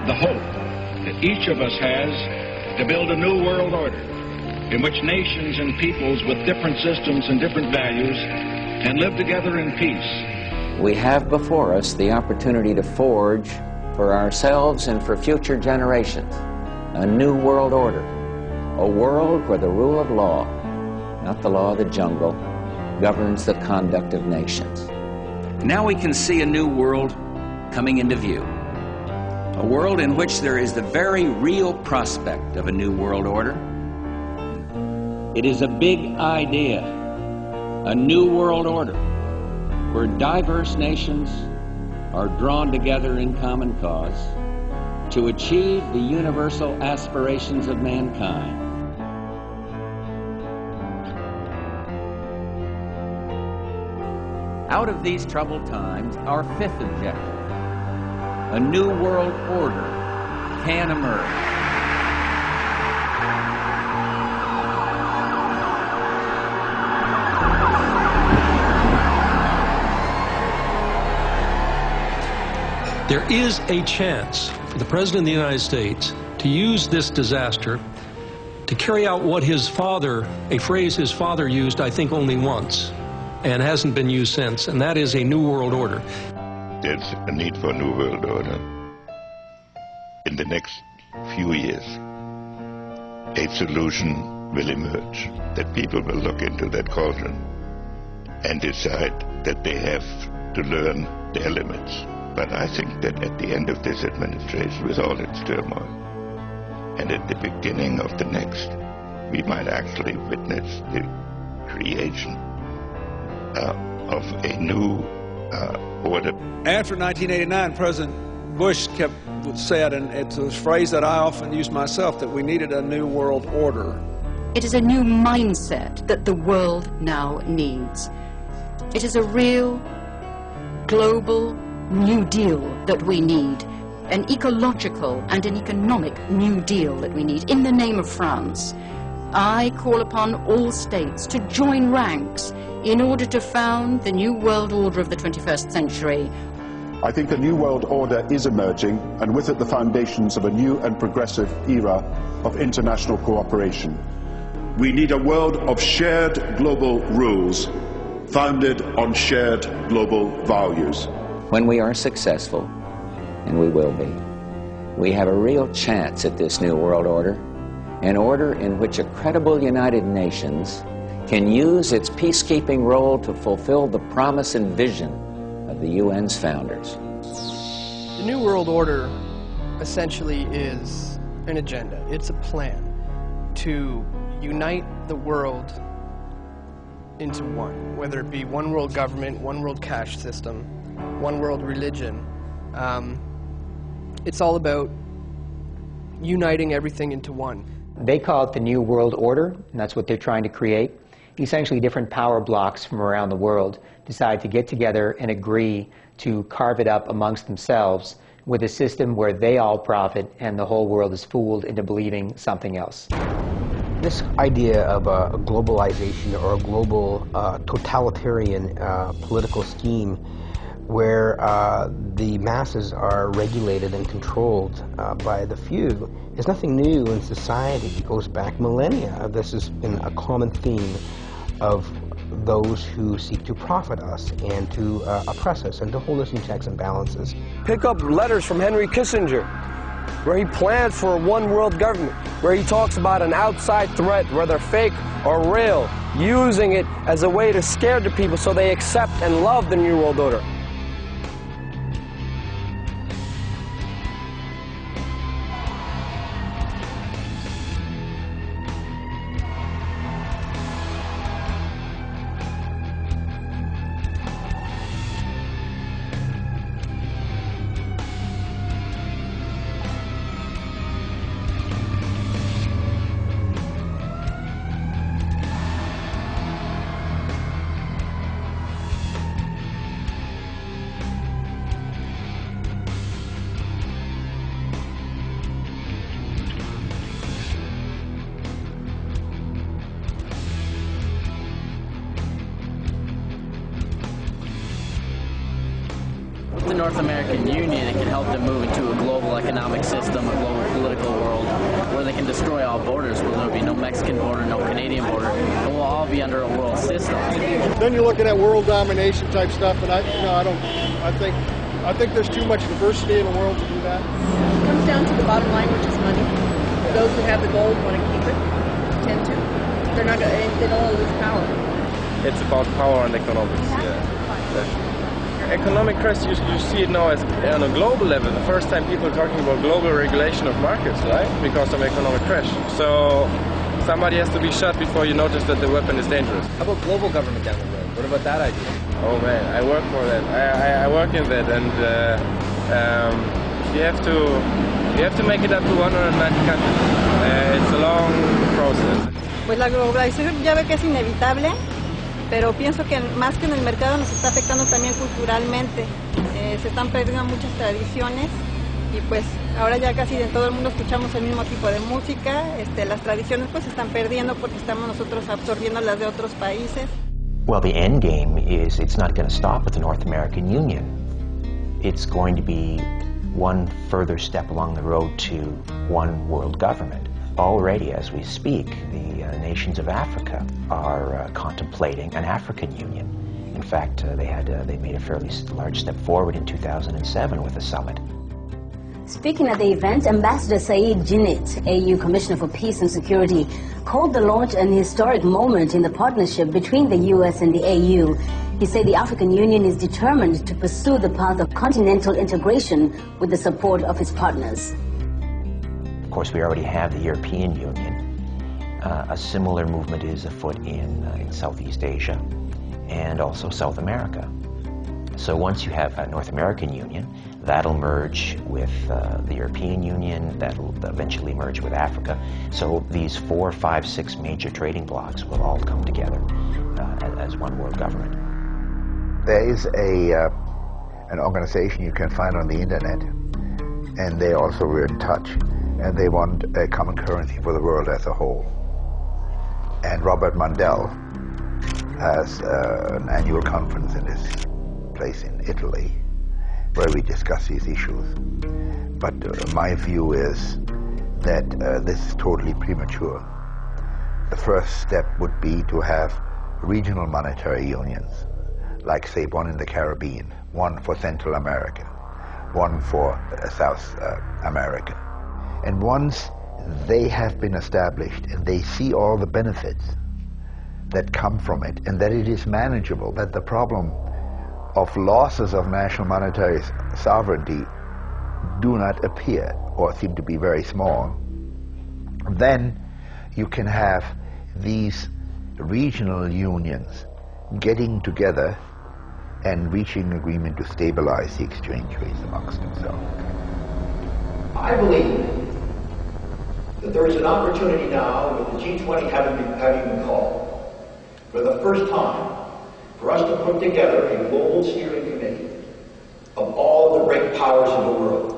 the hope that each of us has to build a new world order in which nations and peoples with different systems and different values can live together in peace. We have before us the opportunity to forge for ourselves and for future generations a new world order, a world where the rule of law, not the law of the jungle, governs the conduct of nations. Now we can see a new world coming into view, a world in which there is the very real prospect of a new world order. It is a big idea, a new world order, where diverse nations are drawn together in common cause to achieve the universal aspirations of mankind. Out of these troubled times, our fifth objective, a new world order, can emerge. There is a chance for the President of the United States to use this disaster to carry out what his father, a phrase his father used, I think, only once, and hasn't been used since, and that is a new world order. There's a need for a new world order. In the next few years, a solution will emerge, that people will look into that cauldron and decide that they have to learn their limits. But I think that at the end of this administration, with all its turmoil, and at the beginning of the next, we might actually witness the creation of a new order. After 1989, President Bush said, and it's a phrase that I often use myself, that we needed a new world order. It is a new mindset that the world now needs. It is a real, global New Deal that we need, an ecological and an economic New Deal that we need. In the name of France, I call upon all states to join ranks in order to found the new world order of the 21st century. I think a new world order is emerging, and with it the foundations of a new and progressive era of international cooperation. We need a world of shared global rules, founded on shared global values. When we are successful, and we will be, we have a real chance at this new world order, an order in which a credible United Nations can use its peacekeeping role to fulfill the promise and vision of the UN's founders. The New World Order essentially is an agenda. It's a plan to unite the world into one, whether it be one world government, one world cash system, one world religion. It's all about uniting everything into one. They call it the New World Order, and that's what they're trying to create. Essentially, different power blocks from around the world decide to get together and agree to carve it up amongst themselves with a system where they all profit and the whole world is fooled into believing something else. This idea of a globalization or a global totalitarian political scheme where the masses are regulated and controlled by the few is nothing new in society. It goes back millennia. This has been a common theme of those who seek to profit us and to oppress us and to hold us in checks and balances. Pick up letters from Henry Kissinger, where he plans for a one-world government, where he talks about an outside threat, whether fake or real, using it as a way to scare the people so they accept and love the New World Order. North American Union, it can help them move into a global economic system, a global political world, where they can destroy all borders, where there'll be no Mexican border, no Canadian border, and we'll all be under a world system. Then you're looking at world domination type stuff, and I think there's too much diversity in the world to do that. It comes down to the bottom line, which is money. Those who have the gold want to keep it, tend to. They're not going to, they don't want to lose power. It's about power and economics. Economic crash, you see it now as on a global level. The first time people are talking about global regulation of markets, right? Because of economic crash. So somebody has to be shot before you notice that the weapon is dangerous. How about global government down the road? What about that idea? Oh man, I work for that. I work in that, and you have to make it up to 190 countries. It's a long process. Pues la globalización ya ve que es inevitable, pero pienso que más que en el mercado nos está afectando también culturalmente. Se están perdiendo muchas tradiciones y pues ahora ya casi en todo el mundo escuchamos el mismo tipo de música. Las tradiciones pues se están perdiendo porque estamos nosotros absorbiendo las de otros países. Well, the end game is it's not going to stop with the North American Union. It's going to be one further step along the road to one world government. Already, as we speak, the nations of Africa are contemplating an African Union. In fact, they made a fairly large step forward in 2007 with a summit. Speaking at the event, Ambassador Said Djinnit, AU Commissioner for Peace and Security, called the launch an historic moment in the partnership between the US and the AU. He said the African Union is determined to pursue the path of continental integration with the support of its partners. Of course, we already have the European Union. A similar movement is afoot in Southeast Asia and also South America. So once you have a North American Union, that'll merge with the European Union, that'll eventually merge with Africa. So these 4, 5, 6 major trading blocs will all come together as one world government. There is an organization you can find on the internet, and they also were in touch, and they want a common currency for the world as a whole. And Robert Mundell has an annual conference in this place in Italy where we discuss these issues. But my view is that this is totally premature. The first step would be to have regional monetary unions, like say one in the Caribbean, one for Central America, one for South America. And once they have been established and they see all the benefits that come from it and that it is manageable, that the problem of losses of national monetary sovereignty do not appear or seem to be very small, then you can have these regional unions getting together and reaching an agreement to stabilize the exchange rates amongst themselves. I believe that there is an opportunity now, with the G20 having been called, for the first time, for us to put together a global steering committee of all the great powers in the world.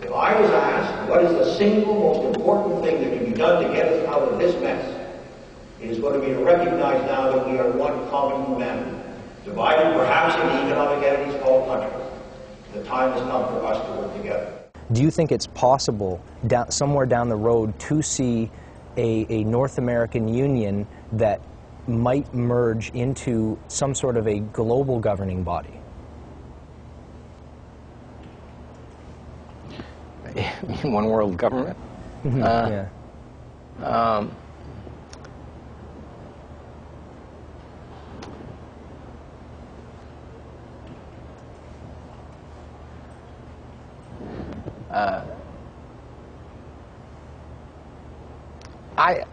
If I was asked what is the single most important thing that can be done to get us out of this mess, it is going to be to recognize now that we are one common humanity, divided perhaps into economic entities called countries. The time has come for us to work together. Do you think it's possible somewhere down the road to see a North American Union that might merge into some sort of a global governing body? One world government? Yeah.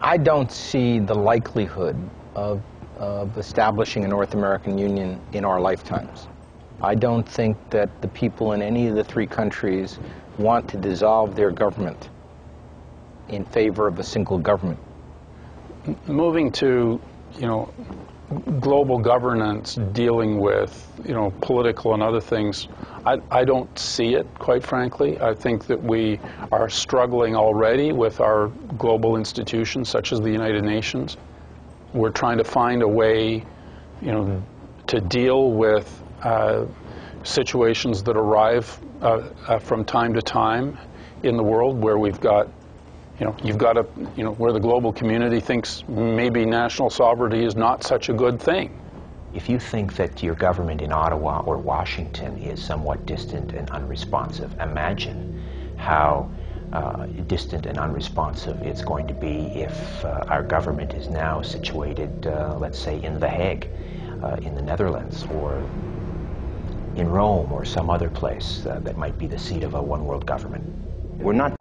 I don't see the likelihood of establishing a North American Union in our lifetimes. I don't think that the people in any of the 3 countries want to dissolve their government in favor of a single government. Moving to, global governance dealing with, political and other things, I don't see it, quite frankly. I think that we are struggling already with our global institutions, such as the United Nations. We're trying to find a way, to deal with situations that arrive from time to time in the world where we've got, you've got a, where the global community thinks maybe national sovereignty is not such a good thing. If you think that your government in Ottawa or Washington is somewhat distant and unresponsive, imagine how distant and unresponsive it's going to be if our government is now situated, let's say, in The Hague, in the Netherlands, or in Rome, or some other place that might be the seat of a one-world government. We're not